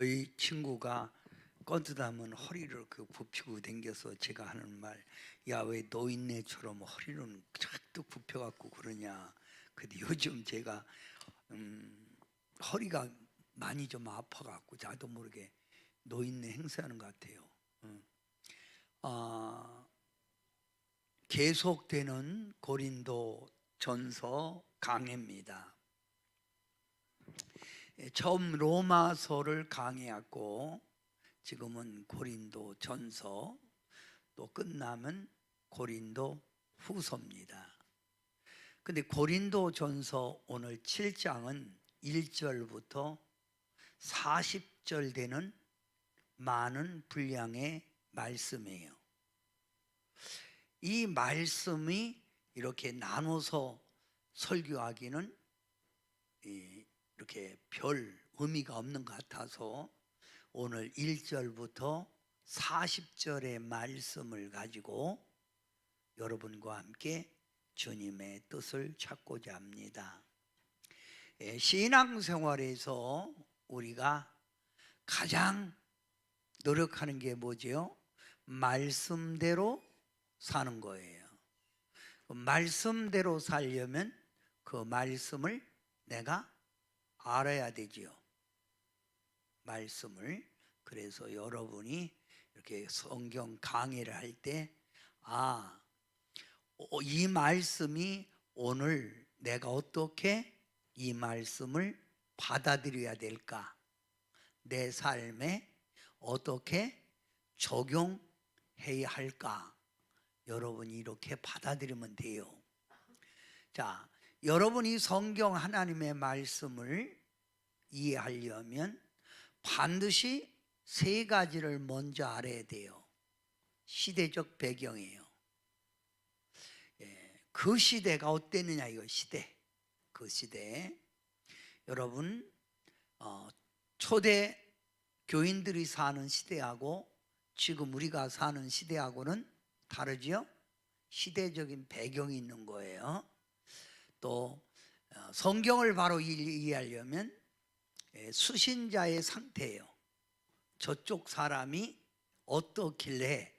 저희 친구가 건드다면 허리를 굽히고 댕겨서 제가 하는 말, 야, 왜 노인네처럼 허리는 쫙 굽혀갖고 그러냐. 근데 요즘 제가 허리가 많이 좀 아파갖고 나도 모르게 노인네 행세하는 것 같아요. 계속되는 고린도 전서 강해입니다. 처음 로마서를 강해했고 지금은 고린도 전서, 또 끝나면 고린도 후서입니다. 근데 고린도 전서 오늘 7장은 1절부터 40절 되는 많은 분량의 말씀이에요. 이 말씀이 이렇게 나눠서 설교하기는 이렇게 별 의미가 없는 것 같아서 오늘 1절부터 40절의 말씀을 가지고 여러분과 함께 주님의 뜻을 찾고자 합니다. 신앙생활에서 우리가 가장 노력하는 게 뭐죠? 말씀대로 사는 거예요. 말씀대로 살려면 그 말씀을 내가 알아야 되지요. 말씀을. 그래서 여러분이 이렇게 성경 강의를 할 때 이 말씀이 오늘 내가 어떻게 이 말씀을 받아들여야 될까? 내 삶에 어떻게 적용해야 할까? 여러분이 이렇게 받아들이면 돼요. 자, 여러분이 성경 하나님의 말씀을 이해하려면 반드시 세 가지를 먼저 알아야 돼요. 시대적 배경이에요. 그 시대가 어땠느냐, 이거 시대. 그 시대. 여러분, 초대 교인들이 사는 시대하고 지금 우리가 사는 시대하고는 다르죠? 시대적인 배경이 있는 거예요. 또 성경을 바로 이해하려면 수신자의 상태예요. 저쪽 사람이 어떻길래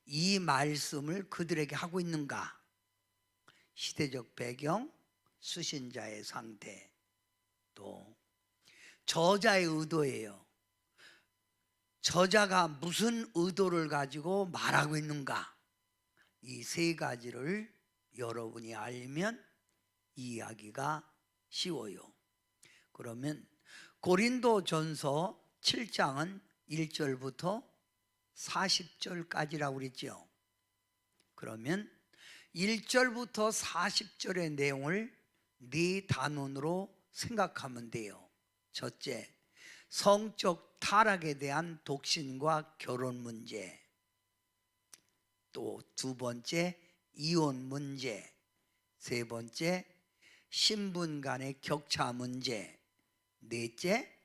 이 말씀을 그들에게 하고 있는가? 시대적 배경, 수신자의 상태, 또 저자의 의도예요. 저자가 무슨 의도를 가지고 말하고 있는가? 이 세 가지를 여러분이 알면 이해하기가 쉬워요. 그러면 고린도 전서 7장은 1절부터 40절까지라고 그랬죠. 그러면 1절부터 40절의 내용을 네 단원으로 생각하면 돼요. 첫째, 성적 타락에 대한 독신과 결혼 문제. 또 두 번째, 이혼 문제. 세 번째, 신분 간의 격차 문제. 넷째,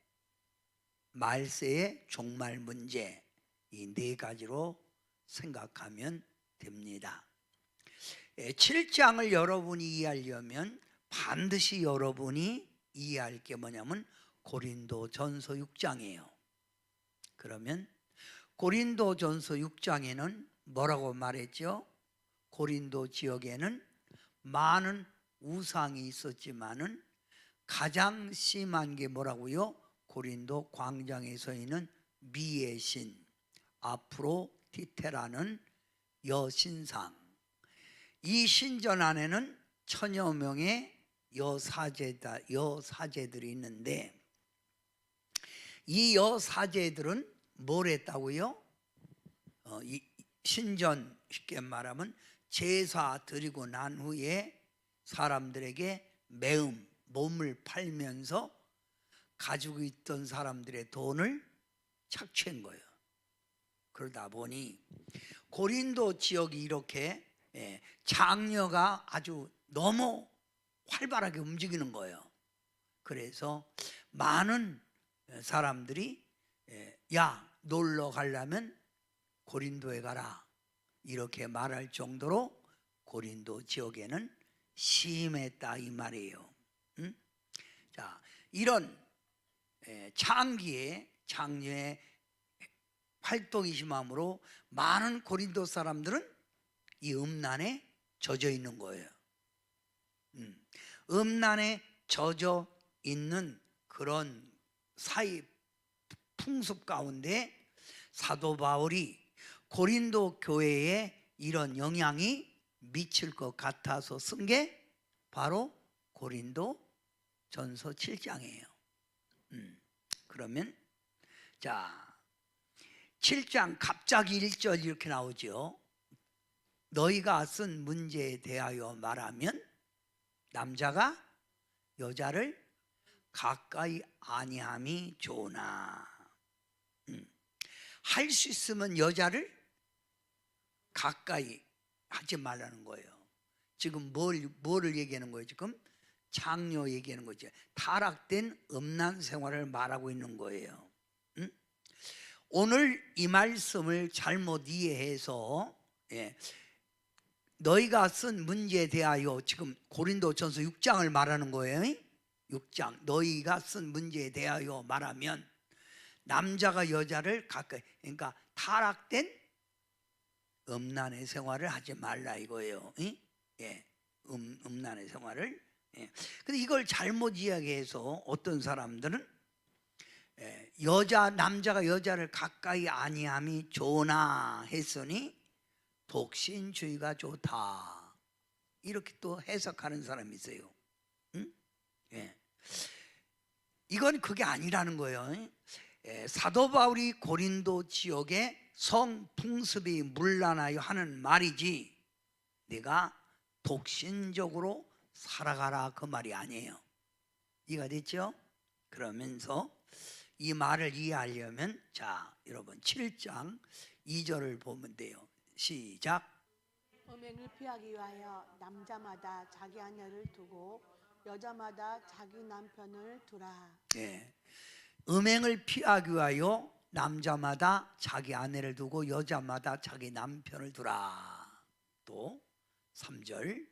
말세의 종말 문제. 이 네 가지로 생각하면 됩니다. 7장을 여러분이 이해하려면 반드시 여러분이 이해할 게 뭐냐면 고린도 전서 6장이에요. 그러면 고린도 전서 6장에는 뭐라고 말했죠? 고린도 지역에는 많은 우상이 있었지만은 가장 심한 게 뭐라고요? 고린도 광장에 서 있는 미의 신 아프로디테라는 여신상. 이 신전 안에는 천여 명의 여사제들이 있는데 이 여사제들은 뭘 했다고요? 이 신전, 쉽게 말하면 제사 드리고 난 후에 사람들에게 매음, 몸을 팔면서 가지고 있던 사람들의 돈을 착취한 거예요. 그러다 보니 고린도 지역이 이렇게 장려가 아주 너무 활발하게 움직이는 거예요. 그래서 많은 사람들이 야, 놀러 가려면 고린도에 가라 이렇게 말할 정도로 고린도 지역에는 심했다 이 말이에요. 자, 이런 창기에 장녀의 활동이 심함으로 많은 고린도 사람들은 이 음란에 젖어 있는 거예요. 음란에 젖어 있는 그런 사이 풍습 가운데 사도 바울이 고린도 교회에 이런 영향이 미칠 것 같아서 쓴 게 바로 고린도 전서 7장이에요. 그러면 자 7장 갑자기 1절 이렇게 나오죠. 너희가 쓴 문제에 대하여 말하면 남자가 여자를 가까이 아니함이 좋으나 할 수 있으면 여자를 가까이 하지 말라는 거예요. 지금 뭐를 얘기하는 거예요? 지금 장녀 얘기하는 거죠. 타락된 음란 생활을 말하고 있는 거예요. 오늘 이 말씀을 잘못 이해해서 너희가 쓴 문제에 대하여 지금 고린도전서 6장을 말하는 거예요. 6장 너희가 쓴 문제에 대하여 말하면 남자가 여자를 가까이, 그러니까 타락된 음란의 생활을 하지 말라 이거예요. 음란의 생활을. 근데 이걸 잘못 이야기해서 어떤 사람들은 남자가 여자를 가까이 아니함이 좋으나 했으니 독신주의가 좋다 이렇게 또 해석하는 사람이 있어요. 이건 그게 아니라는 거예요. 사도 바울이 고린도 지역에 성풍습이 문란하여 하는 말이지 네가 독신적으로 살아가라 그 말이 아니에요. 이해가 됐죠? 그러면서 이 말을 이해하려면 자 여러분 7장 2절을 보면 돼요. 시작. 음행을 피하기 위하여 남자마다 자기 아내를 두고 여자마다 자기 남편을 두라. 음행을 피하기 위하여 남자마다 자기 아내를 두고 여자마다 자기 남편을 두라. 또 3절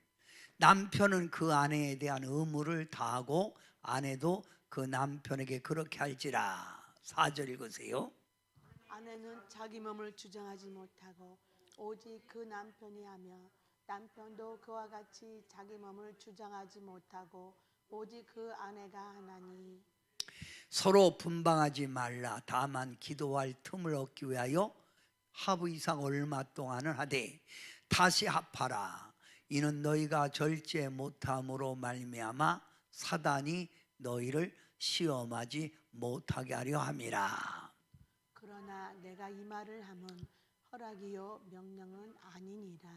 남편은 그 아내에 대한 의무를 다하고 아내도 그 남편에게 그렇게 할지라. 4절 읽으세요. 아내는 자기 몸을 주장하지 못하고 오직 그 남편이 하며 남편도 그와 같이 자기 몸을 주장하지 못하고 오직 그 아내가 하나니. 서로 분방하지 말라. 다만 기도할 틈을 얻기 위하여 하루 이상 얼마 동안은 하되 다시 합하라. 이는 너희가 절제 못함으로 말미암아 사단이 너희를 시험하지 못하게 하려 함이라. 그러나 내가 이 말을 함은 허락이요 명령은 아니니라.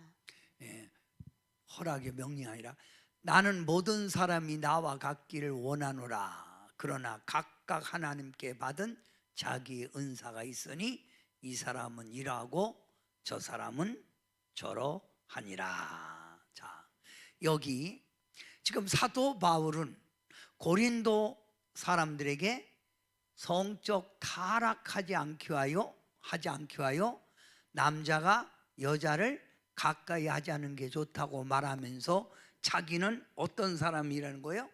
허락이 명령이 아니라 나는 모든 사람이 나와 같기를 원하노라. 그러나 각각 하나님께 받은 자기 은사가 있으니 이 사람은 이러하고 저 사람은 저러 하니라. 자, 여기 지금 사도 바울은 고린도 사람들에게 성적 타락하지 않기 위하여 남자가 여자를 가까이 하지 않는 게 좋다고 말하면서 자기는 어떤 사람이라는 거예요?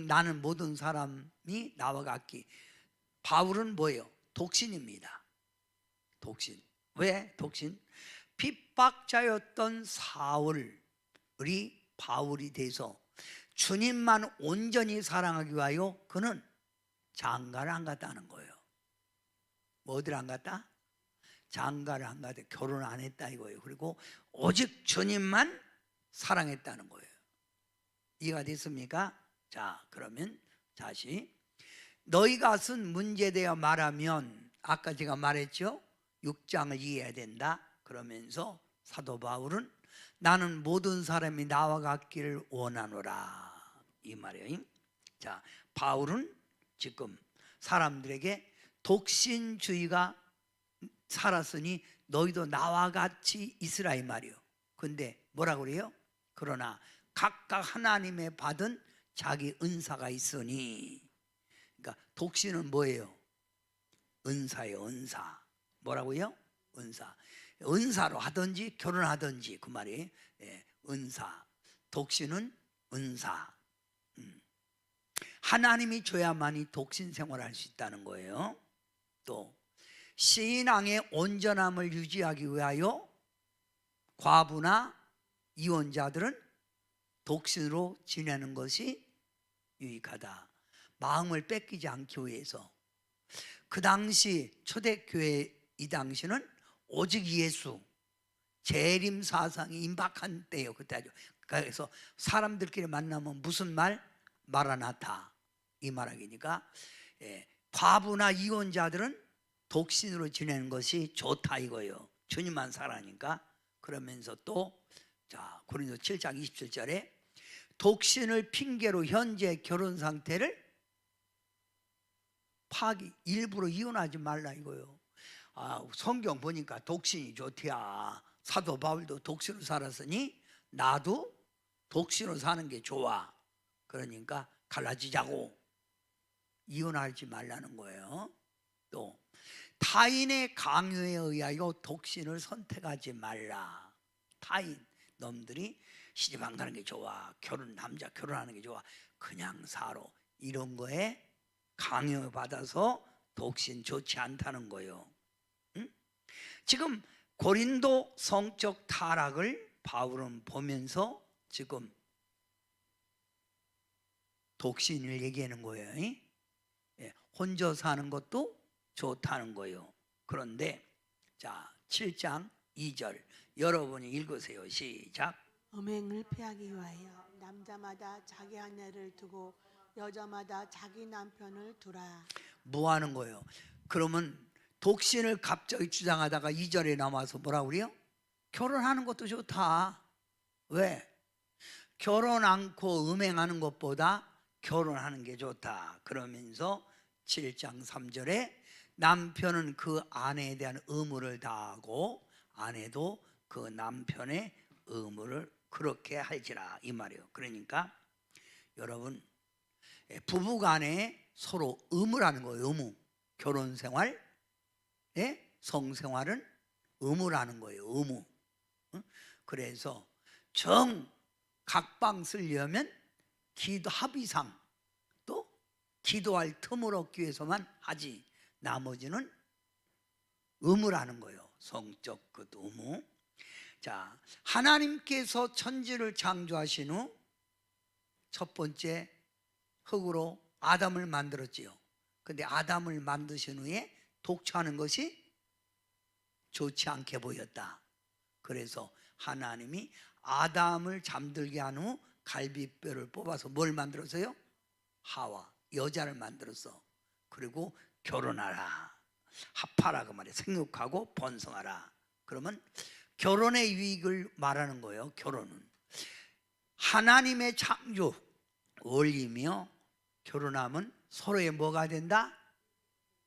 나는 모든 사람이 나와 같기. 바울은 뭐예요? 독신입니다. 독신. 왜 독신? 핍박자였던 사울이 바울이 돼서 주님만 온전히 사랑하기 위하여 그는 장가를 안 갔다는 거예요. 어디를 안 갔다? 장가를 안 갔다. 결혼 안 했다 이거예요. 그리고 오직 주님만 사랑했다는 거예요. 이해가 됐습니까? 자, 그러면 다시 너희가 쓴 문제에 대해 말하면 아까 제가 말했죠. 6장을 이해해야 된다. 그러면서 사도 바울은 나는 모든 사람이 나와 같기를 원하노라 이 말이에요. 자, 바울은 지금 사람들에게 독신주의가 살았으니 너희도 나와 같이 있으라 이 말이요. 근데 뭐라고 그래요? 그러나 각각 하나님의 받은 자기 은사가 있으니. 그러니까 독신은 뭐예요? 은사예요. 은사. 뭐라고요? 은사. 은사로 하든지 결혼하든지 그 말이 은사. 독신은 은사. 하나님이 줘야만이 독신 생활할 수 있다는 거예요. 또 신앙의 온전함을 유지하기 위하여 과부나 이혼자들은 독신으로 지내는 것이 유익하다. 마음을 뺏기지 않기 위해서. 그 당시 초대교회 이 당시는 오직 예수 재림 사상이 임박한 때예요. 그때 아주. 그래서 사람들끼리 만나면 무슨 말? 마라나타 이 말하기니까 과부나 이혼자들은 독신으로 지내는 것이 좋다 이거예요. 주님만 살아니까. 그러면서 또 자, 고린도 7장 27절에 독신을 핑계로 현재 결혼 상태를 일부러 이혼하지 말라 이거예요. 성경 보니까 독신이 좋대야. 사도 바울도 독신으로 살았으니 나도 독신으로 사는 게 좋아. 그러니까 갈라지자고. 이혼하지 말라는 거예요. 또 타인의 강요에 의하여 독신을 선택하지 말라. 타인 놈들이 시집 안 가는 게 좋아, 남자 결혼하는 게 좋아, 그냥 살아, 이런 거에 강요받아서 독신 좋지 않다는 거예요. 응? 지금 고린도 성적 타락을 바울은 보면서 지금 독신을 얘기하는 거예요. 혼자 사는 것도 좋다는 거예요. 그런데 자 7장 2절 여러분이 읽으세요. 시작. 음행을 피하기 위하여 남자마다 자기 아내를 두고 여자마다 자기 남편을 두라. 뭐 하는 거예요? 그러면 독신을 갑자기 주장하다가 2절에 남아서 뭐라고 그래요? 결혼하는 것도 좋다. 왜? 결혼 않고 음행하는 것보다 결혼하는 게 좋다. 그러면서 7장 3절에 남편은 그 아내에 대한 의무를 다하고 아내도 그 남편의 의무를 그렇게 할지라 이 말이에요. 그러니까 여러분 부부간에 서로 의무라는 거예요. 의무. 결혼생활, 성생활은 의무라는 거예요. 의무. 그래서 각방 쓰려면 기도 합의상 또 기도할 틈을 얻기 위해서만 하지, 나머지는 의무라는 거예요. 성적 그 의무. 자, 하나님께서 천지를 창조하신 후 첫 번째 흙으로 아담을 만들었지요. 근데 아담을 만드신 후에 독처하는 것이 좋지 않게 보였다. 그래서 하나님이 아담을 잠들게 한 후 갈비뼈를 뽑아서 뭘 만들었어요? 하와, 여자를 만들었어. 그리고 결혼하라, 합하라 그 말이에요. 생육하고 번성하라. 그러면 결혼의 유익을 말하는 거예요. 결혼은 하나님의 창조 원리며, 결혼하면 서로의 뭐가 된다?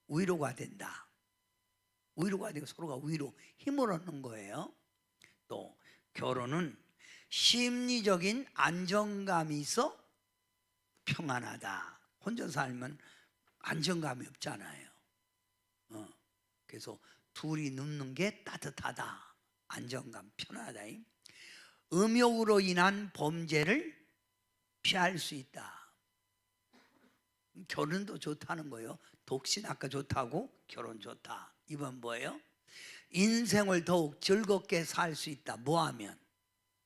위로가 된다. 위로가 되고 서로가 위로 힘을 얻는 거예요. 또 결혼은 심리적인 안정감이 있어 평안하다. 혼자 살면 안정감이 없잖아요. 그래서 둘이 눕는 게 따뜻하다. 안정감, 편하다. 음욕으로 인한 범죄를 피할 수 있다. 결혼도 좋다는 거예요. 독신 아까 좋다고, 결혼 좋다. 이번 뭐예요? 인생을 더욱 즐겁게 살 수 있다. 뭐하면?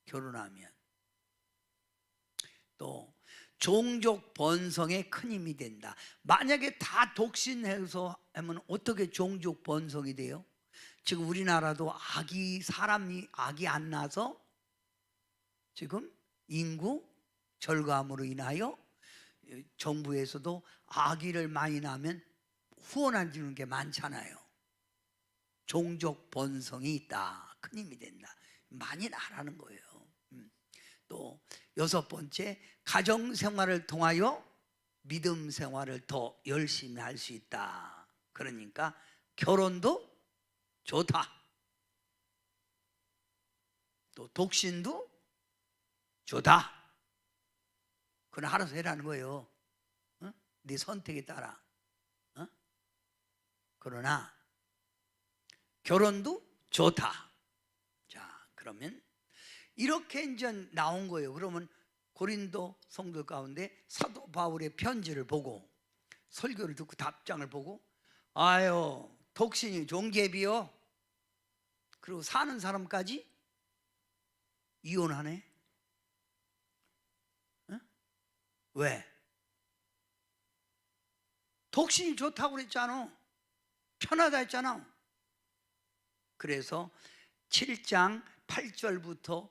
결혼하면. 또 종족 번성에 큰 힘이 된다. 만약에 다 독신해서 하면 어떻게 종족 번성이 돼요? 지금 우리나라도 사람이 안 나서 지금 인구 절감으로 인하여 정부에서도 아기를 많이 낳으면 후원해 주는 게 많잖아요. 종족 번성이 있다. 큰 힘이 된다. 많이 나라는 거예요. 또 여섯 번째, 가정 생활을 통하여 믿음 생활을 더 열심히 할 수 있다. 그러니까 결혼도 좋다. 또 독신도 좋다. 그건 알아서 해라는 거예요. 네 선택에 따라. 그러나 결혼도 좋다. 자, 그러면 이렇게 이제 나온 거예요. 그러면 고린도 성도 가운데 사도 바울의 편지를 보고 설교를 듣고 답장을 보고 아유 독신이 종개비요. 그리고 사는 사람까지 이혼하네. 응? 왜? 독신이 좋다고 그랬잖아. 편하다 했잖아. 그래서 7장 8절부터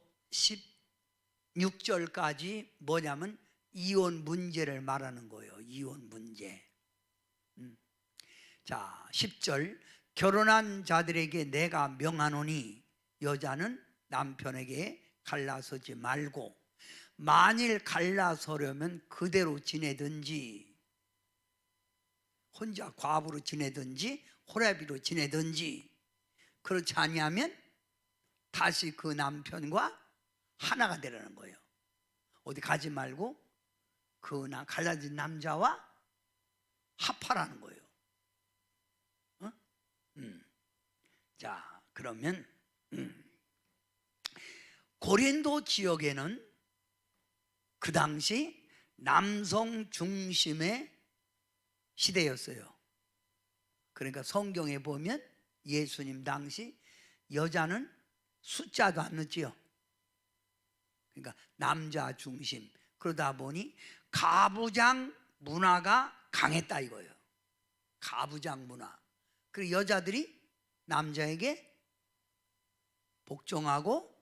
16절까지 뭐냐면 이혼 문제를 말하는 거예요. 이혼 문제. 자, 10절 결혼한 자들에게 내가 명하노니 여자는 남편에게 갈라서지 말고 만일 갈라서려면 그대로 지내든지 혼자 과부로 지내든지 호라비로 지내든지 그렇지 아니하면 다시 그 남편과 하나가 되라는 거예요. 어디 가지 말고 그 갈라진 남자와 합하라는 거예요. 어? 자, 그러면 고린도 지역에는 그 당시 남성 중심의 시대였어요. 그러니까 성경에 보면 예수님 당시 여자는 숫자도 안 넣지요. 그러니까 남자 중심. 그러다 보니 가부장 문화가 강했다 이거예요. 가부장 문화. 그리고 여자들이 남자에게 복종하고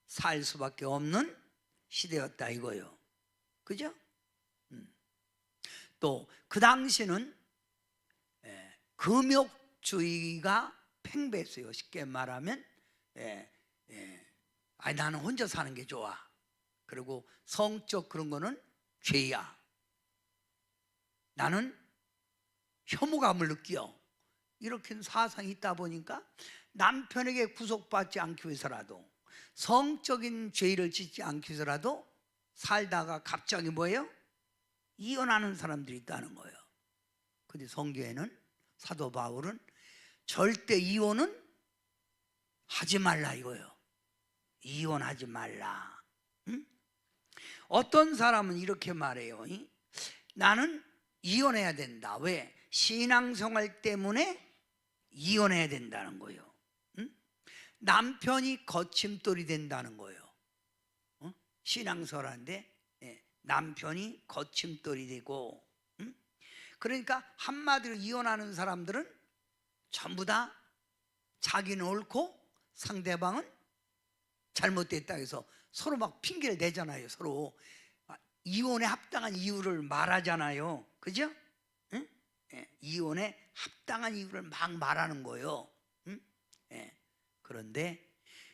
살 수밖에 없는 시대였다 이거예요. 그죠? 또 그 당시는 금욕주의가 팽배했어요. 쉽게 말하면 아니 나는 혼자 사는 게 좋아. 그리고 성적 그런 거는 죄야. 나는 혐오감을 느껴. 이렇게 사상이 있다 보니까 남편에게 구속받지 않기 위해서라도 성적인 죄를 짓지 않기 위해서라도 살다가 갑자기 뭐예요? 이혼하는 사람들이 있다는 거예요. 근데 성경에는 사도 바울은 절대 이혼은 하지 말라 이거예요. 이혼하지 말라. 응? 어떤 사람은 이렇게 말해요. 나는 이혼해야 된다. 왜? 신앙생활 때문에 이혼해야 된다는 거예요. 응? 남편이 거침돌이 된다는 거예요. 신앙생활하는데 남편이 거침돌이 되고, 그러니까 한마디로 이혼하는 사람들은 전부 다 자기는 옳고 상대방은 잘못됐다 해서 서로 막 핑계를 대잖아요. 서로 이혼에 합당한 이유를 말하잖아요. 그죠? 응? 이혼에 합당한 이유를 막 말하는 거예요. 그런데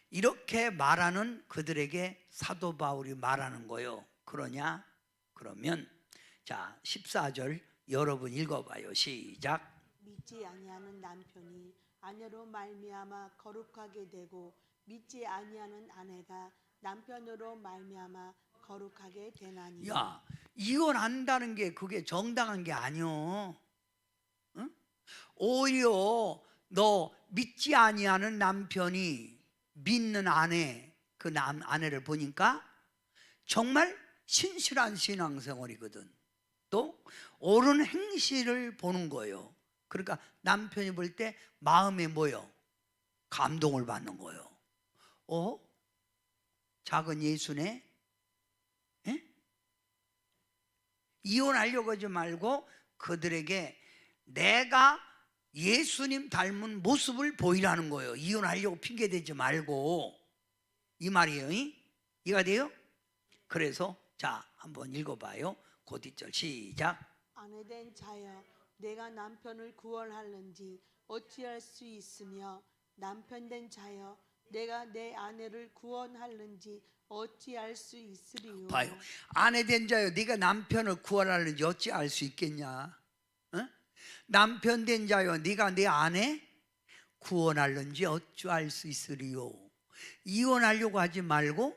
이렇게 말하는 그들에게 사도 바울이 말하는 거예요. 그러냐? 그러면 자 14절 여러분 읽어봐요. 시작. 믿지 아니하는 남편이 아내로 말미암아 거룩하게 되고 믿지 아니하는 아내가 남편으로 말미암아 거룩하게 되나니. 야, 이혼한다는 게 그게 정당한 게 아니오. 응? 오히려 너 믿지 아니하는 남편이 믿는 아내, 그 아내를 보니까 정말 신실한 신앙생활이거든. 또 옳은 행실을 보는 거예요. 그러니까 남편이 볼 때 마음에 뭐요? 감동을 받는 거예요. 작은 예수네? 이혼하려고 하지 말고 그들에게 내가 예수님 닮은 모습을 보이라는 거예요. 이혼하려고 핑계대지 말고. 이 말이에요. 이해가 돼요? 그래서 자 한번 읽어봐요. 그 뒷절 시작. 아내된 자여 내가 남편을 구원할는지 어찌할 수 있으며 남편된 자여 내가 내 아내를 구원할는지 어찌할 수 있으리요. 봐요. 아내된 자여 네가 남편을 구원하는지 어찌 알 수 있겠냐? 남편된 자여 네가 내 아내 구원하는지 어찌 알 수 있으리요. 이혼하려고 하지 말고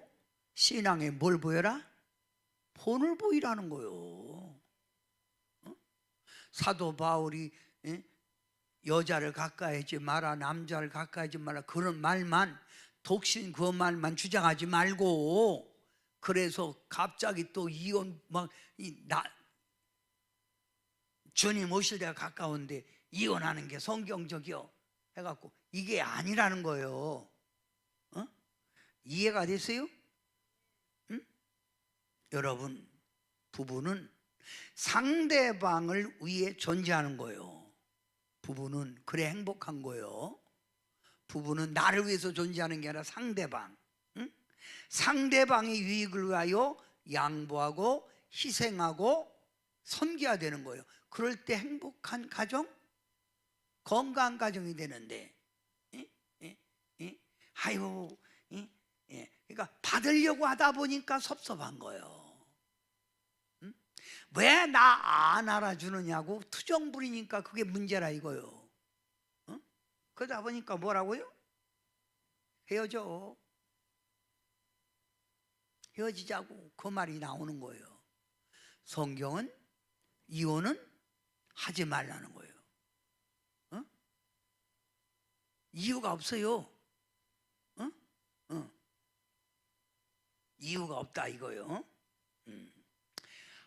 신앙에 뭘 보여라? 본을 보이라는 거요. 사도 바울이 여자를 가까이 하지 마라, 남자를 가까이 하지 마라 그런 말만, 독신 그 말만 주장하지 말고 그래서 갑자기 또 이혼 주님 오실 때가 가까운데 이혼하는 게 성경적이요 해갖고 이게 아니라는 거예요. 어? 이해가 됐어요? 응? 여러분, 부부는 상대방을 위해 존재하는 거예요. 부부는 그래 행복한 거예요. 부부는 나를 위해서 존재하는 게 아니라 상대방, 응? 상대방의 유익을 위하여 양보하고 희생하고 섬겨야 되는 거예요. 그럴 때 행복한 가정, 건강한 가정이 되는데, 아유, 그러니까 받으려고 하다 보니까 섭섭한 거예요. 왜 나 안 알아주느냐고 투정 부리니까 그게 문제라 이거요. 그러다 보니까 뭐라고요? 헤어져. 헤어지자고 그 말이 나오는 거예요. 성경은 이혼은 하지 말라는 거예요. 이유가 없어요. 이유가 없다 이거요.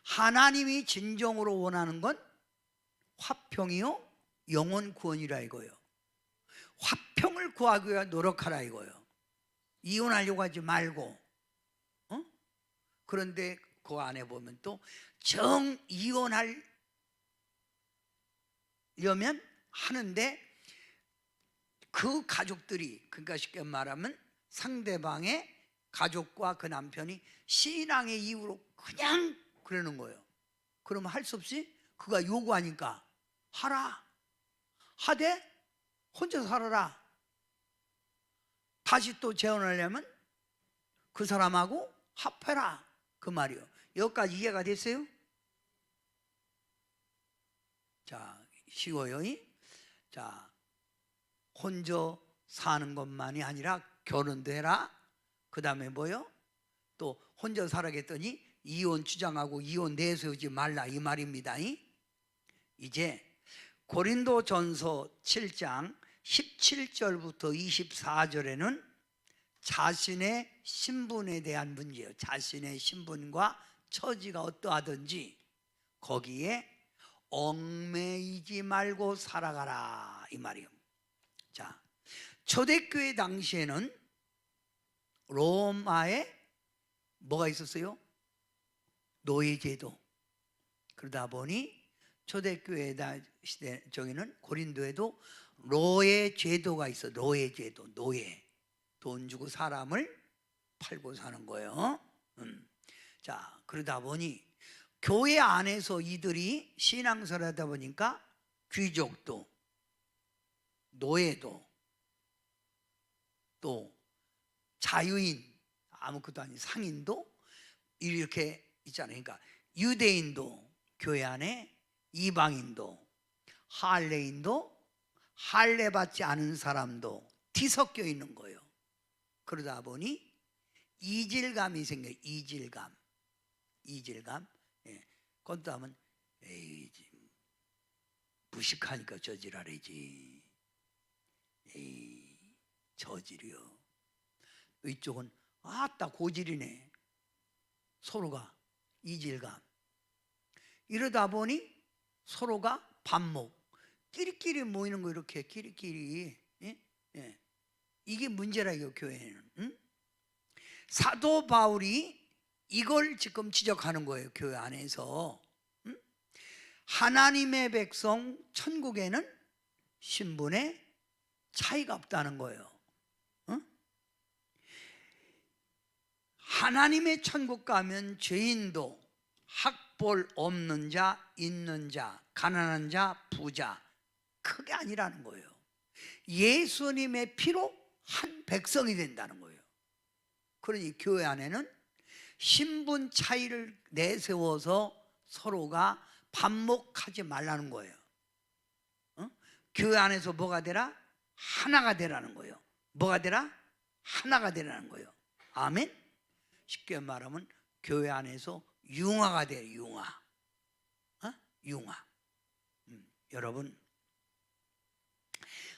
하나님이 진정으로 원하는 건 화평이요 영혼 구원이라 이거요. 화평을 구하기 위해 노력하라 이거요. 이혼하려고 하지 말고. 그런데 그 안에 보면 또 정 이혼하려면 하는데 그 가족들이, 그러니까 쉽게 말하면 상대방의 가족과 그 남편이 신앙의 이유로 그냥 그러는 거예요. 그러면 할 수 없이 그가 요구하니까 하라. 하되 혼자 살아라. 다시 또 재혼하려면 그 사람하고 합해라 그 말이요. 여기까지 이해가 됐어요? 자, 쉬워요. 자, 혼자 사는 것만이 아니라 결혼도 해라. 그 다음에 뭐요? 또 혼자 살아겠더니 이혼 주장하고 이혼 내세우지 말라 이 말입니다. 이제 고린도전서 7장 17절부터 24절에는 자신의 신분에 대한 문제예요. 자신의 신분과 처지가 어떠하든지 거기에 얽매이지 말고 살아가라 이 말이에요. 자, 초대교회 당시에는 로마에 뭐가 있었어요? 노예제도. 그러다 보니 초대교회 시대 저기는 고린도에도 노예제도가 있어. 노예제도, 노예. 돈 주고 사람을 팔고 사는 거예요. 자, 그러다 보니 교회 안에서 이들이 신앙생활을 하다 보니까 귀족도 노예도 또 자유인 아무것도 아닌 상인도 이렇게 있잖아요. 그러니까 유대인도 교회 안에 이방인도 할례인도 할례 받지 않은 사람도 뒤섞여 있는 거예요. 그러다 보니 이질감이 생겨요. 이질감. 그것도 하면 에이 무식하니까 저지랄이지. 에이 저질이요. 이쪽은 아따 고질이네. 서로가 이질감. 이러다 보니 서로가 반목. 끼리끼리 모이는 거 이렇게 끼리끼리. 이게 문제라 이거 교회는. 사도 바울이 이걸 지금 지적하는 거예요. 교회 안에서. 하나님의 백성 천국에는 신분의 차이가 없다는 거예요. 하나님의 천국 가면 죄인도 학벌 없는 자, 있는 자, 가난한 자, 부자 그게 아니라는 거예요. 예수님의 피로 한 백성이 된다는 거예요. 그러니 교회 안에는 신분 차이를 내세워서 서로가 반목하지 말라는 거예요. 교회 안에서 뭐가 되라? 하나가 되라는 거예요. 뭐가 되라? 하나가 되라는 거예요. 아멘. 쉽게 말하면 교회 안에서 융화가 돼요. 융화. 여러분,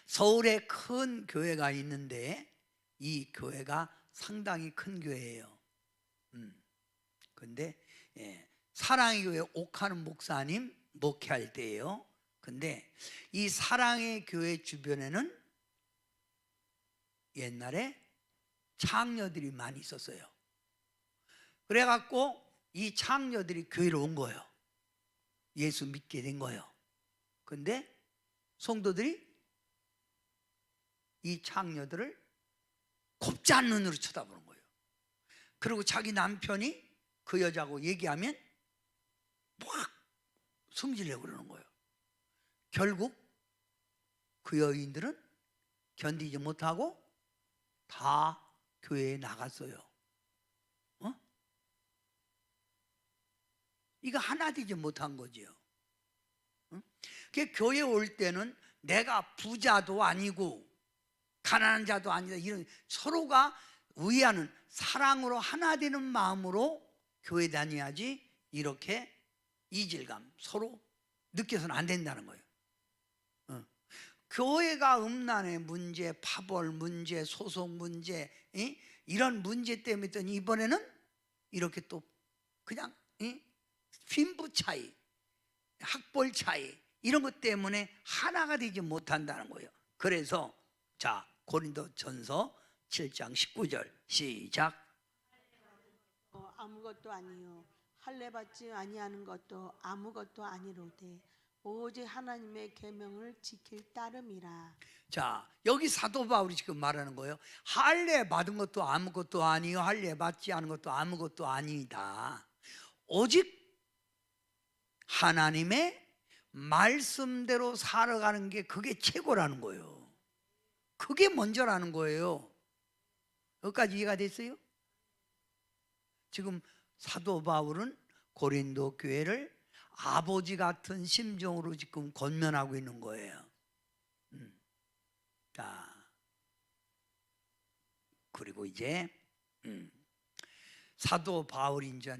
서울에 큰 교회가 있는데 이 교회가 상당히 큰 교회예요. 근데 사랑의 교회 옥하는 목사님 목회할 때예요. 근데 이 사랑의 교회 주변에는 옛날에 창녀들이 많이 있었어요. 그래갖고 이 창녀들이 교회로 온 거예요. 예수 믿게 된 거예요. 근데 성도들이 이 창녀들을 곱지 않은 눈으로 쳐다보는 거예요. 그리고 자기 남편이 그 여자하고 얘기하면 막 승질내고 그러는 거예요. 결국 그 여인들은 견디지 못하고 다 교회에 나갔어요. 이거 하나 되지 못한 거지요. 그 교회 올 때는 내가 부자도 아니고 가난한 자도 아니다, 이런 서로가 의하는 사랑으로 하나 되는 마음으로 교회 다녀야지 이렇게 이질감 서로 느껴서는 안 된다는 거예요. 교회가 음란의 문제, 파벌 문제, 소속 문제, 이런 문제 때문에 이번에는 이렇게 또 그냥 빈부 차이, 학벌 차이, 이런 것 때문에 하나가 되지 못한다는 거예요. 그래서 자, 고린도전서 7장 19절 시작. 아무것도 아니요 할례 받지 아니하는 것도 아무것도 아니로되 오직 하나님의 계명을 지킬 따름이라. 자, 여기 사도 바울이 지금 말하는 거예요. 할례 받은 것도 아무것도 아니요 할례 받지 않은 것도 아무것도 아니다. 오직 하나님의 말씀대로 살아가는 게 그게 최고라는 거예요. 그게 먼저라는 거예요. 여기까지 이해가 됐어요? 지금 사도 바울은 고린도 교회를 아버지 같은 심정으로 지금 권면하고 있는 거예요. 자, 그리고 이제 사도 바울이 이제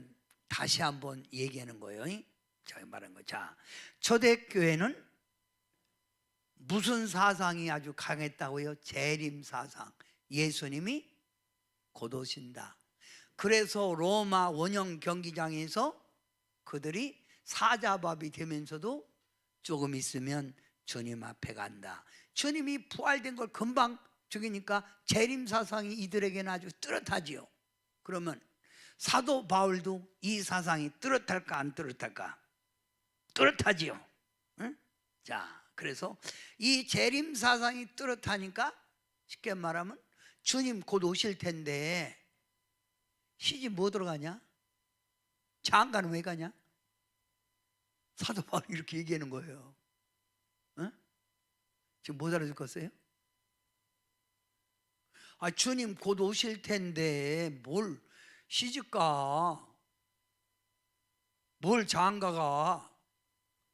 다시 한번 얘기하는 거예요. 자, 말한 거. 자, 초대교회는 무슨 사상이 아주 강했다고요? 재림 사상. 예수님이 곧 오신다. 그래서 로마 원형 경기장에서 그들이 사자밥이 되면서도 조금 있으면 주님 앞에 간다. 주님이 부활된 걸 금방 죽이니까 재림 사상이 이들에게는 아주 뚜렷하지요. 그러면 사도 바울도 이 사상이 뚜렷할까 안 뚜렷할까? 뚜렷하지요. 응? 자, 그래서 이 재림 사상이 뚜렷하니까 쉽게 말하면 주님 곧 오실 텐데 시집 뭐 들어가냐? 장가는 왜 가냐? 사도 바울이 이렇게 얘기하는 거예요. 응? 지금 못 알아듣겠어요? 아, 주님 곧 오실 텐데 뭘 시집가? 뭘 장가가?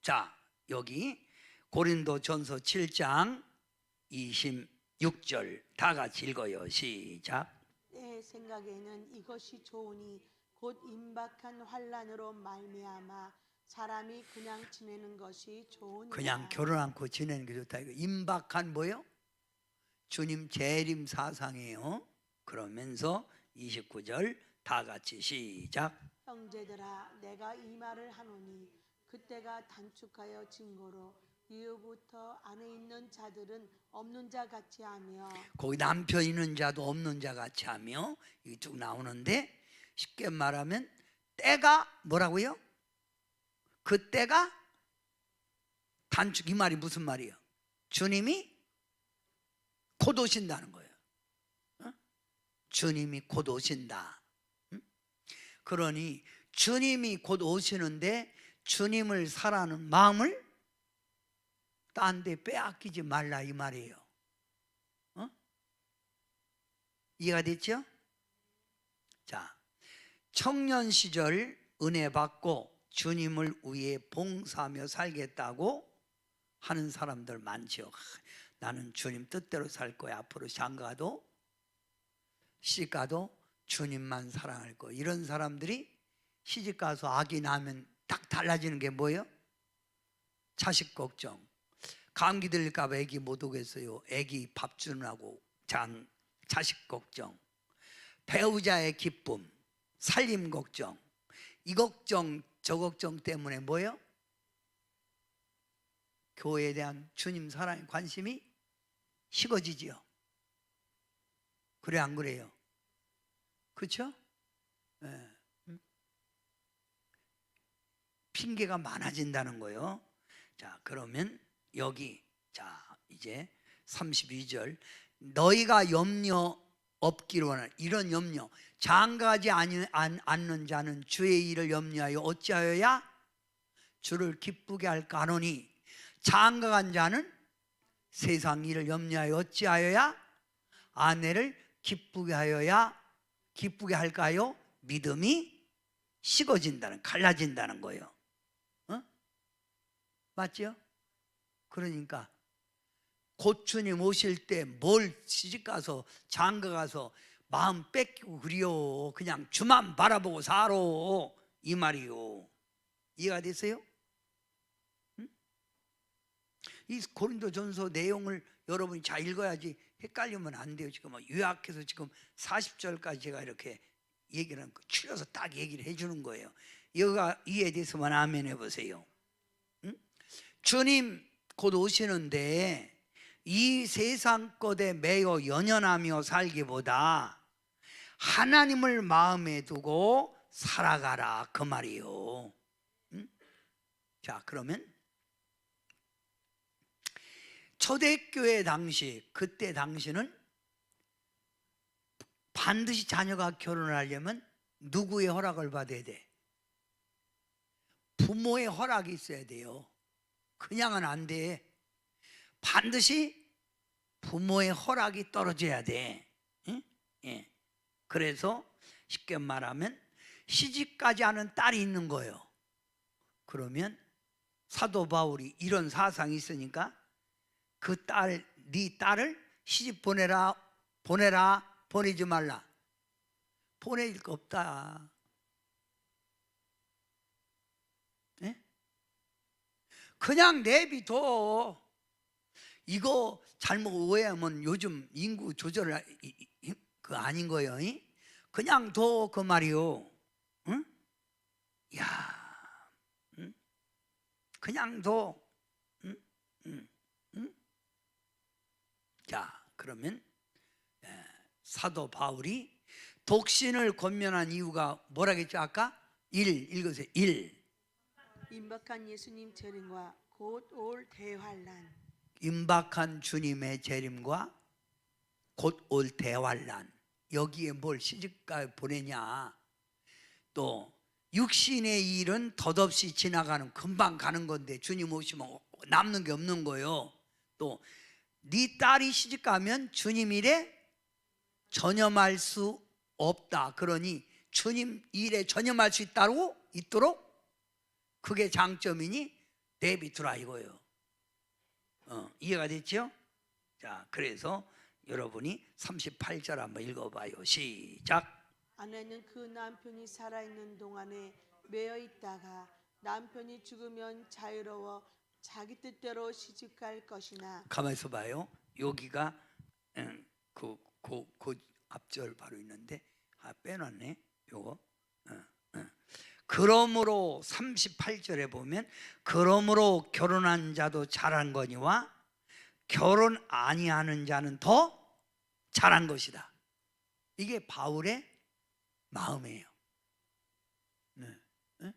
자, 여기 고린도전서 7장 26절 다 같이 읽어요. 시작. 내 생각에는 이것이 좋으니 곧 임박한 환난으로 말미암아 사람이 그냥 지내는 것이 좋으니라. 그냥 결혼 않고 지내는 게 좋다. 이거 임박한 뭐요? 주님 재림 사상이에요. 그러면서 29절 다 같이 시작. 형제들아, 내가 이 말을 하노니 그때가 단축하여 증거로 이후부터 안에 있는 자들은 없는 자 같이 하며, 거기 남편 있는 자도 없는 자 같이 하며, 이게 쭉 나오는데 쉽게 말하면 때가 뭐라고요? 그때가 단축. 이 말이 무슨 말이에요? 주님이 곧 오신다는 거예요. 주님이 곧 오신다. 그러니 주님이 곧 오시는데 주님을 사랑하는 마음을 딴 데 빼앗기지 말라, 이 말이에요. 이해가 됐죠? 자, 청년 시절 은혜 받고 주님을 위해 봉사하며 살겠다고 하는 사람들 많죠. 나는 주님 뜻대로 살 거야. 앞으로 장가도 시집가도 주님만 사랑할 거야. 이런 사람들이 시집가서 아기 낳으면 딱 달라지는 게 뭐예요? 자식 걱정. 감기 들릴까 봐 아기 못 오겠어요. 아기 밥 주느라고 자식 걱정. 배우자의 기쁨, 살림 걱정. 이 걱정 저 걱정 때문에 뭐예요? 교회에 대한 주님 사랑의 관심이 식어지지요. 그래 안 그래요? 그렇죠? 예. 핑계가 많아진다는 거예요. 자, 그러면 여기 자 이제 32절 너희가 염려 없기를 원하는 이런 염려 장가하지 않는 자는 주의 일을 염려하여 어찌하여야 주를 기쁘게 할까 하노니 장가간 자는 세상 일을 염려하여 어찌하여야 아내를 기쁘게 할까요? 믿음이 식어진다는 갈라진다는 거예요. 맞죠? 그러니까 곧 주님 오실 때 뭘 시집가서 장가가서 마음 뺏기고 그리요. 그냥 주만 바라보고 살아 이 말이요. 이해가 됐어요? 이 고린도전서 내용을 여러분이 잘 읽어야지 헷갈리면 안 돼요. 지금 요약해서 지금 40절까지 제가 이렇게 얘기를 추려서 딱 얘기를 해주는 거예요. 여기가 이해에 대해서만 아멘 해보세요. 주님 곧 오시는데 이 세상 것에 매여 연연하며 살기보다 하나님을 마음에 두고 살아가라 그 말이에요. 자, 그러면 초대교회 당시 그때 당시는 반드시 자녀가 결혼을 하려면 누구의 허락을 받아야 돼? 부모의 허락이 있어야 돼요. 그냥은 안 돼. 반드시 부모의 허락이 떨어져야 돼. 응? 예. 그래서 쉽게 말하면 시집가지 않은 딸이 있는 거예요. 그러면 사도 바울이 이런 사상이 있으니까 그 딸, 네 딸을 시집 보내라, 보내지 말라. 보낼 거 없다. 네? 그냥 내비둬. 이거 잘못 오해하면 요즘 인구 조절 그 아닌 거예요. 그냥 둬 그 말이요. 응? 야, 응? 그냥 둬. 응? 응? 응? 자, 그러면 사도 바울이 독신을 권면한 이유가 뭐라겠죠? 아까 1 읽으세요. 1. 임박한 예수님 재림과 곧 올 대환란. 임박한 주님의 재림과 곧 올 대환란. 여기에 뭘 시집가 보내냐? 또 육신의 일은 덧없이 지나가는 금방 가는 건데 주님 오시면 남는 게 없는 거예요. 또 네 딸이 시집가면 주님 일에 전념할 수 없다. 그러니 주님 일에 전념할 수 있도록 그게 장점이니 내비두라 이거예요. 이해가 됐죠? 자, 그래서 여러분이 38절 한번 읽어봐요. 시작. 아내는 그 남편이 살아있는 동안에 매여 있다가 남편이 죽으면 자유로워 자기 뜻대로 시집갈 것이나. 가만히 있어 봐요. 여기가 그 앞절 바로 있는데 빼놨네. 요거. 그러므로 38절에 보면 그러므로 결혼한 자도 잘한 거니와 결혼 아니하는 자는 더 잘한 것이다. 이게 바울의 마음이에요. 네. 네?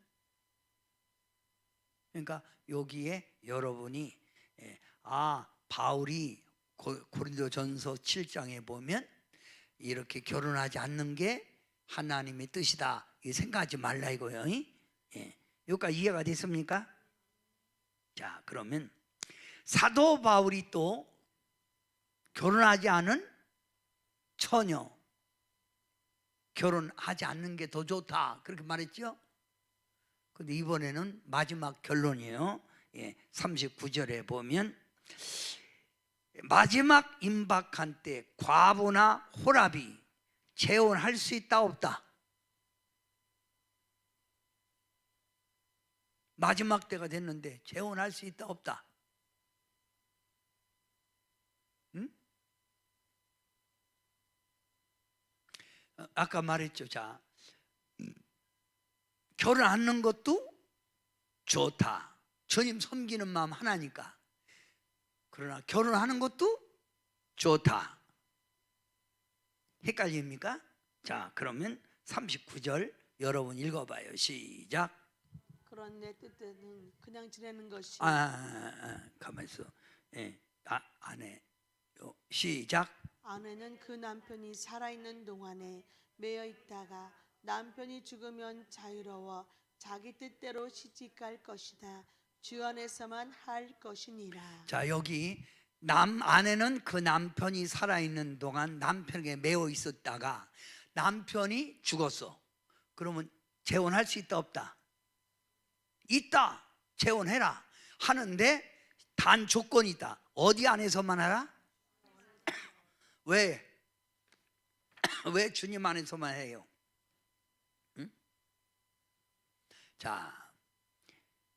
그러니까 여기에 여러분이 바울이 고린도전서 7장에 보면 이렇게 결혼하지 않는 게 하나님의 뜻이다. 생각하지 말라 이거예요. 예. 여기까지 이해가 됐습니까? 자, 그러면 사도 바울이 또 결혼하지 않은 처녀 결혼하지 않는 게 더 좋다 그렇게 말했죠. 근데 이번에는 마지막 결론이에요. 39절에 보면 마지막 임박한 때 과부나 호랍이 재혼할 수 있다 없다? 마지막 때가 됐는데 재혼할 수 있다 없다? 응? 아까 말했죠. 자, 결혼하는 것도 좋다. 주님 섬기는 마음 하나니까. 그러나 결혼하는 것도 좋다. 헷갈립니까? 자, 그러면 39절 여러분 읽어봐요. 시작. 그런 내 뜻대로는 그냥 지내는 것이 가만 있어. 예, 안에 시작. 아내는 그 남편이 살아있는 동안에 매여 있다가 남편이 죽으면 자유로워 자기 뜻대로 시집갈 것이다. 주 안에서만 할 것이니라. 자, 여기 아내는 그 남편이 살아있는 동안 남편에게 매여 있었다가 남편이 죽었어. 그러면 재혼할 수 있다 없다? 있다. 재혼해라 하는데 단 조건이 있다. 어디 안에서만 하라? 왜? 왜 주님 안에서만 해요? 응? 자,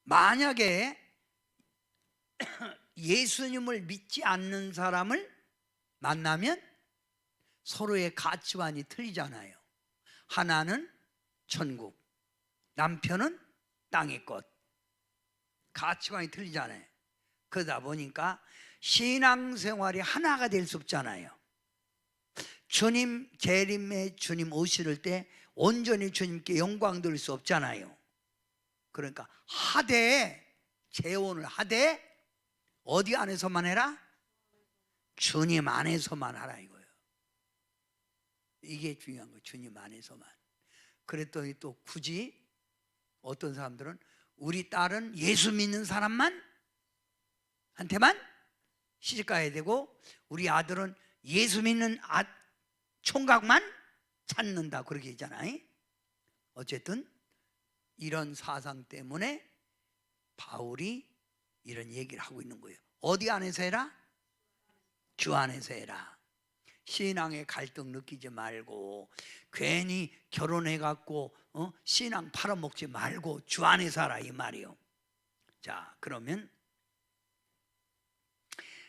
만약에 예수님을 믿지 않는 사람을 만나면 서로의 가치관이 틀리잖아요. 하나는 천국, 남편은 땅의 것. 가치관이 틀리잖아요. 그러다 보니까 신앙생활이 하나가 될 수 없잖아요. 주님 재림에 주님 오실 때 온전히 주님께 영광 돌릴 수 없잖아요. 그러니까 하되, 재혼을 하되 어디 안에서만 해라? 주님 안에서만 하라 이거예요. 이게 중요한 거예요. 주님 안에서만. 그랬더니 또 굳이 어떤 사람들은 우리 딸은 예수 믿는 사람만 한테만 시집가야 되고 우리 아들은 예수 믿는 총각만 찾는다 그렇게 했잖아요. 어쨌든 이런 사상 때문에 바울이 이런 얘기를 하고 있는 거예요. 어디 안에서 해라? 주 안에서 해라. 신앙의 갈등 느끼지 말고 괜히 결혼해갖고 신앙 팔아먹지 말고 주 안에서 하라 이 말이요. 자, 그러면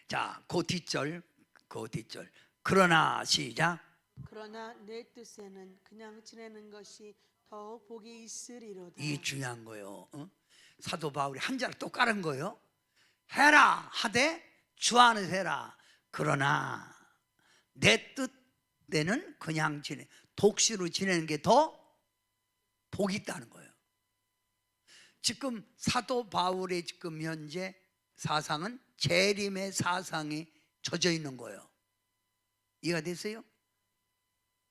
자, 그 뒷절 그러나 시작. 그러나 내 뜻에는 그냥 지내는 것이 더 복이 있으리로다. 이 중요한 거예요. 사도 바울이 한자를 또 깔은 거예요. 해라 하되 주 안에서 해라. 그러나 내 뜻대는 그냥 독시로 지내는 게 더 복이 있다는 거예요. 지금 사도 바울의 지금 현재 사상은 재림의 사상에 젖어 있는 거예요. 이해가 됐어요?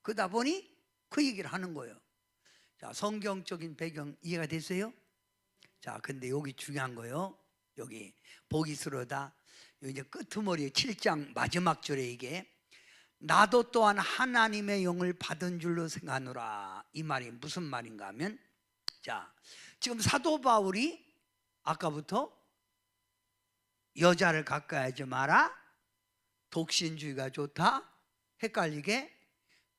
그러다 보니 그 얘기를 하는 거예요. 자, 성경적인 배경 이해가 됐어요? 자, 근데 여기 중요한 거예요. 여기 복이 있으로다. 이제 끄트머리 7장 마지막 절에 이게 나도 또한 하나님의 영을 받은 줄로 생각하노라. 이 말이 무슨 말인가 하면, 자, 지금 사도 바울이 아까부터 여자를 가까이 하지 마라, 독신주의가 좋다, 헷갈리게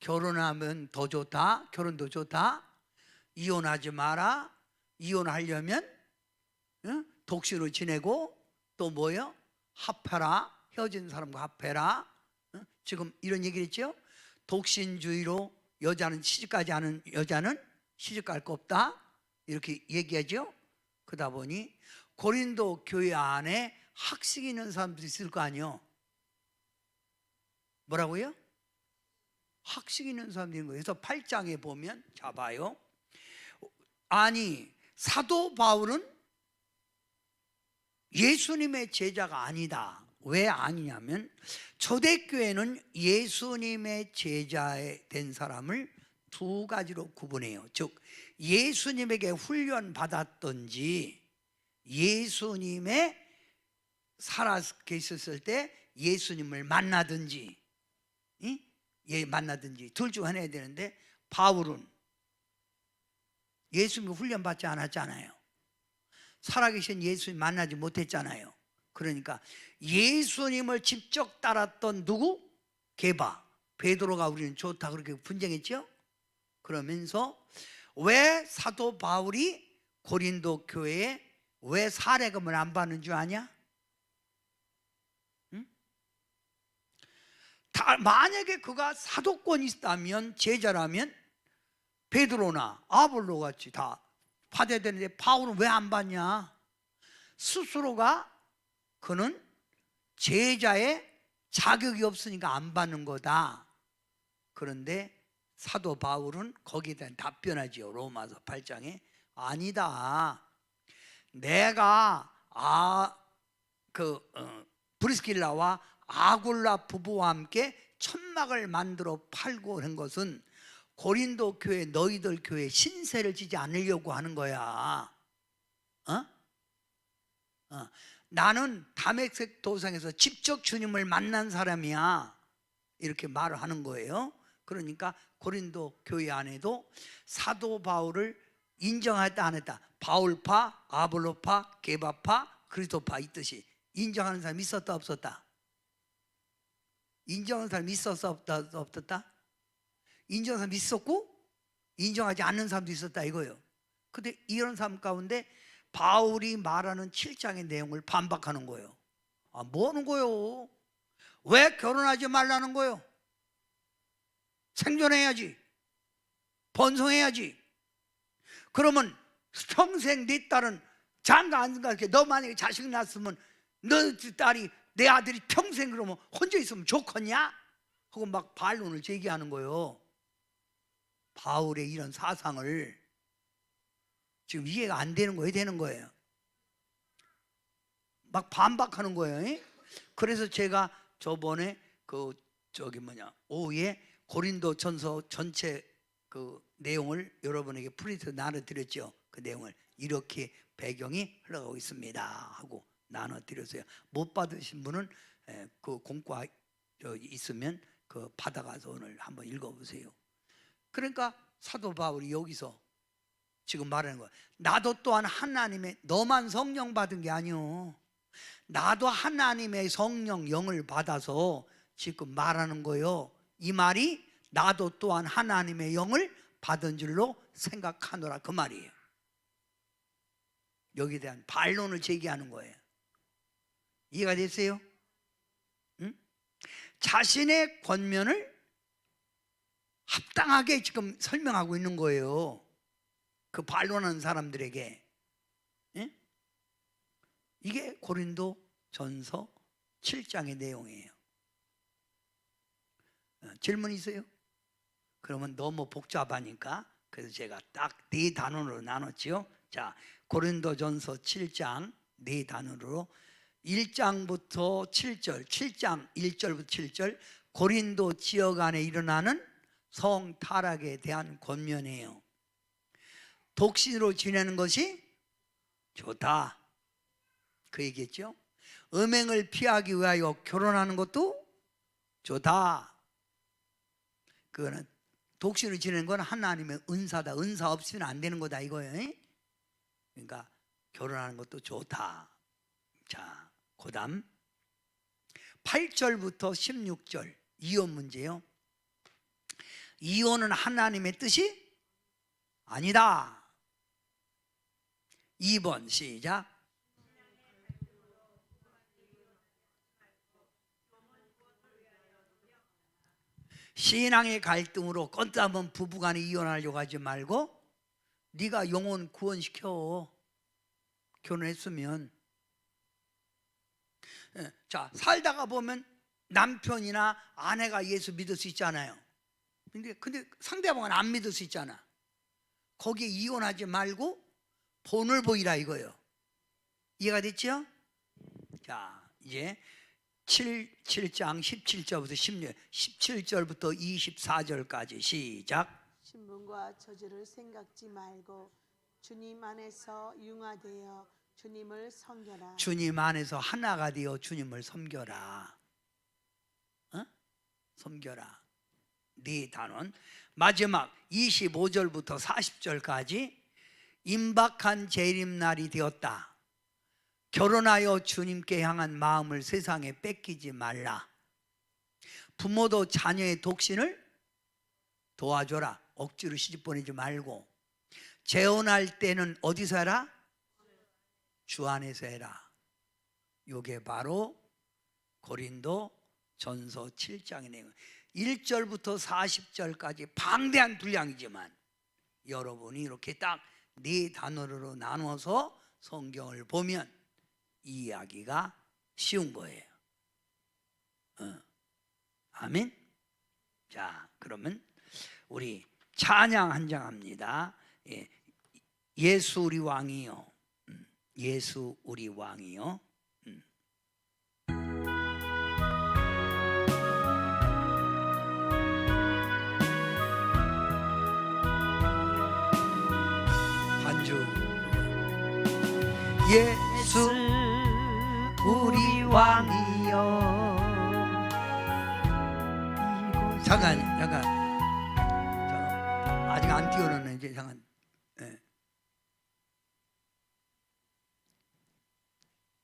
결혼하면 더 좋다, 결혼도 좋다, 이혼하지 마라, 이혼하려면 독신으로 지내고 또 뭐요? 합해라, 헤어진 사람과 합해라. 지금 이런 얘기를 했죠. 독신주의로 여자는 시집가지 않은 여자는 시집갈 거 없다 이렇게 얘기하죠. 그러다 보니 고린도 교회 안에 학식 있는 사람들이 있을 거 아니에요. 뭐라고요? 학식 있는 사람들인 거예요. 그래서 8장에 보면 자 봐요. 아니 사도 바울은 예수님의 제자가 아니다. 왜 아니냐면 초대교회는 예수님의 제자에 된 사람을 두 가지로 구분해요. 즉 예수님에게 훈련 받았던지 예수님의 살아 계셨을 때 예수님을 만나든지 만나든지 둘 중 하나 해야 되는데 바울은 예수님 훈련 받지 않았잖아요. 살아계신 예수님 만나지 못했잖아요. 그러니까 예수님을 직접 따랐던 누구? 게바, 베드로가 우리는 좋다 그렇게 분쟁했죠. 그러면서 왜 사도 바울이 고린도 교회에 왜 사례금을 안 받는 줄 아냐? 응? 만약에 그가 사도권이 있다면 제자라면 베드로나 아볼로 같이 다 받아야 되는데 바울은 왜 안 받냐? 스스로가 그는 제자의 자격이 없으니까 안 받는 거다. 그런데 사도 바울은 거기에 대한 답변하지요. 로마서 8장에 아니다. 내가 브리스길라와 아굴라 부부와 함께 천막을 만들어 팔고 한 것은 고린도 교회 너희들 교회 신세를 지지 않으려고 하는 거야. 나는 다메섹 도상에서 직접 주님을 만난 사람이야. 이렇게 말을 하는 거예요. 그러니까 고린도 교회 안에도 사도 바울을 인정했다 안 했다, 바울파, 아볼로파, 게바파, 그리스도파 이 뜻이 인정하는 사람이 있었다 없었다? 인정하는 사람이 있었어 없었다? 인정하는 사람이 있었고 인정하지 않는 사람도 있었다 이거예요. 근데 이런 사람 가운데 바울이 말하는 7장의 내용을 반박하는 거예요. 뭐 하는 거예요? 왜 결혼하지 말라는 거예요? 생존해야지, 번성해야지. 그러면 평생 네 딸은 장가 안 가게, 너 만약에 자식 낳았으면 너 딸이 내 아들이 평생 그러면 혼자 있으면 좋겠냐? 하고 막 반론을 제기하는 거예요. 바울의 이런 사상을 지금 이해가 안 되는 거예요, 되는 거예요? 막 반박하는 거예요. 그래서 제가 저번에 오후에 고린도 전서 전체 그 내용을 여러분에게 프린트 나눠드렸죠. 그 내용을 이렇게 배경이 흘러가고 있습니다 하고 나눠드렸어요. 못 받으신 분은 그 공과 있으면 그 받아가서 오늘 한번 읽어보세요. 그러니까 사도 바울이 여기서 지금 말하는 거야. 나도 또한 하나님의, 너만 성령 받은 게 아니요, 나도 하나님의 성령 영을 받아서 지금 말하는 거예요. 이 말이 나도 또한 하나님의 영을 받은 줄로 생각하노라 그 말이에요. 여기에 대한 반론을 제기하는 거예요. 이해가 됐어요? 응? 자신의 권면을 합당하게 지금 설명하고 있는 거예요. 그 반론하는 사람들에게. 응? 이게 고린도 전서 7장의 내용이에요. 질문 있어요? 그러면 너무 복잡하니까 그래서 제가 딱 네 단원으로 나눴지요. 자, 고린도전서 7장 네 단원으로 1장부터 7절, 7장 1절부터 7절 고린도 지역 안에 일어나는 성타락에 대한 권면이에요. 독신으로 지내는 것이 좋다 그 얘기했죠. 음행을 피하기 위하여 결혼하는 것도 좋다. 그거는 독신으로 지내는 건 하나님의 은사다. 은사 없이는 안 되는 거다 이거예요. 그러니까 결혼하는 것도 좋다. 자, 그 다음 8절부터 16절 이혼 문제요. 이혼은 하나님의 뜻이 아니다. 2번 시작. 신앙의 갈등으로 건담은 부부간에 이혼하려고 하지 말고 네가 영혼 구원시켜. 결혼했으면. 자, 살다가 보면 남편이나 아내가 예수 믿을 수 있잖아요. 근데 상대방은 안 믿을 수 있잖아. 거기에 이혼하지 말고 본을 보이라 이거예요. 이해가 됐죠? 자, 이제 7장 17절부터 17절부터 24절까지 시작. 신분과 처지를 생각지 말고 주님 안에서 융화되어 주님을 섬겨라. 주님 안에서 하나가 되어 주님을 섬겨라. 섬겨라. 네 단원. 마지막 25절부터 40절까지 임박한 재림날이 되었다. 결혼하여 주님께 향한 마음을 세상에 뺏기지 말라. 부모도 자녀의 독신을 도와줘라. 억지로 시집 보내지 말고. 재혼할 때는 어디서 해라? 주 안에서 해라. 이게 바로 고린도 전서 7장의 내용. 1절부터 40절까지 방대한 분량이지만 여러분이 이렇게 딱 네 단어로 나눠서 성경을 보면 이해하기가 쉬운 거예요. 아멘. 자, 그러면 우리 찬양 한 장 합니다. 예수 우리 왕이요. 예수 우리 왕이요. 반주. 예수 우리 왕이요. 잠깐. 아직 안 띄워놨네. 이제 잠깐.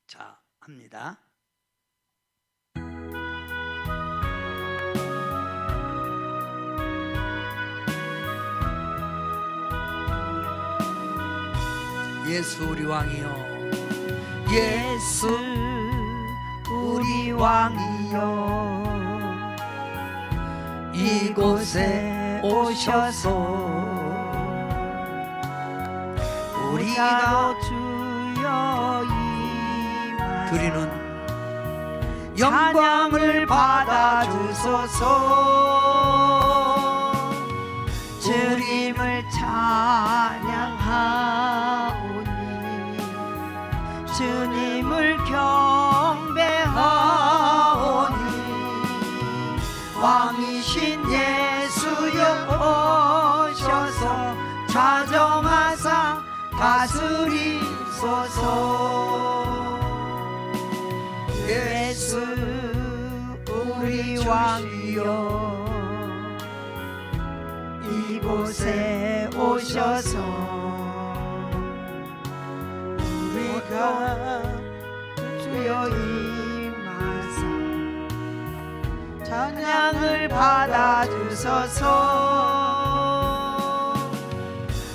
자, 합니다. 예수 우리 왕이요. 예수 우리 왕이요. 이곳에 오셔서 우리가 주여 드리는 영광을 받아주소서. 주님을 찬양하오니 주님을 경배하오니 왕이신 예수여 오셔서 자정하사 다스리소서. 예수 우리 왕이여 이곳에 오셔서 우리가 주여 임하사 찬양을 받아주소서.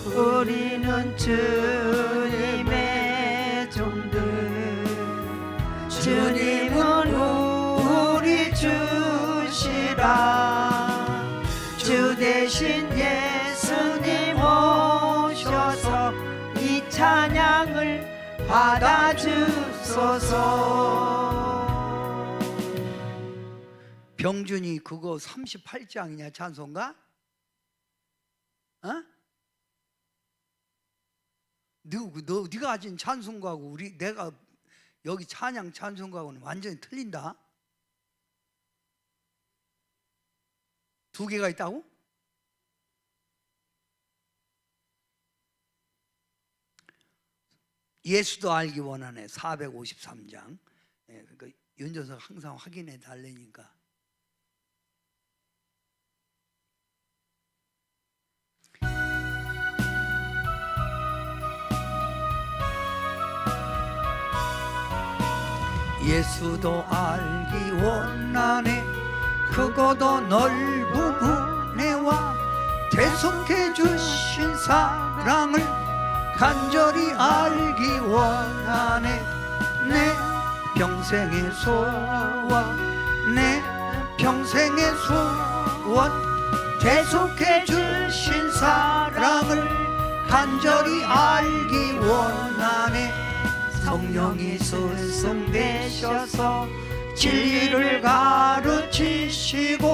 우리는 주님의 종들 주님은 우리 주시라. 주 대신 예수님 오셔서 이 찬양을 받아주소서. 병준이 그거 38장이냐 찬송가? 네가 가진 찬송가하고 내가 여기 찬양 찬송가하고는 완전히 틀린다. 두 개가 있다고? 예수도 알기 원하네. 453장. 그러니까 윤전석 항상 확인해 달래니까. 예수도 알기 원하네. 크고도 넓은 은혜와 대속해 주신 사랑을 간절히 알기 원하네. 내 평생의 소원, 내 평생의 소원, 대속해 주신 사랑을 간절히 알기 원하네. 성령이 수송되셔서 진리를 가르치시고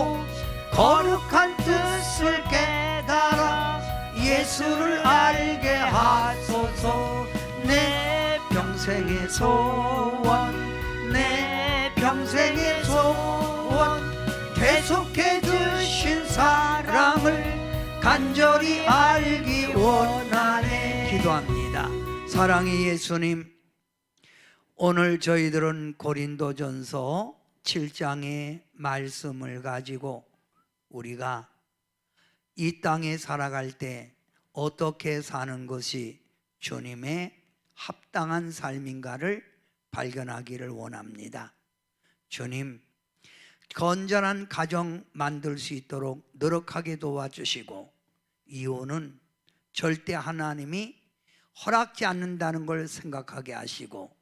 거룩한 뜻을 깨달아 예수를 알게 하소서. 내 평생의 소원, 내 평생의 소원, 계속해 주신 사랑을 간절히 알기 원하네. 기도합니다. 사랑의 예수님, 오늘 저희들은 고린도전서 7장의 말씀을 가지고 우리가 이 땅에 살아갈 때 어떻게 사는 것이 주님의 합당한 삶인가를 발견하기를 원합니다. 주님, 건전한 가정 만들 수 있도록 노력하게 도와주시고, 이혼은 절대 하나님이 허락지 않는다는 걸 생각하게 하시고,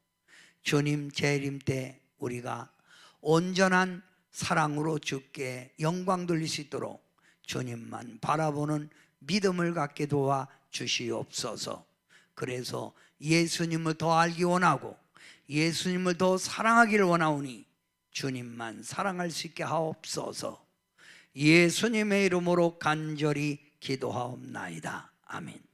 주님 재림 때 우리가 온전한 사랑으로 주께 영광 돌릴 수 있도록 주님만 바라보는 믿음을 갖게 도와 주시옵소서. 그래서 예수님을 더 알기 원하고 예수님을 더 사랑하기를 원하오니 주님만 사랑할 수 있게 하옵소서. 예수님의 이름으로 간절히 기도하옵나이다. 아멘.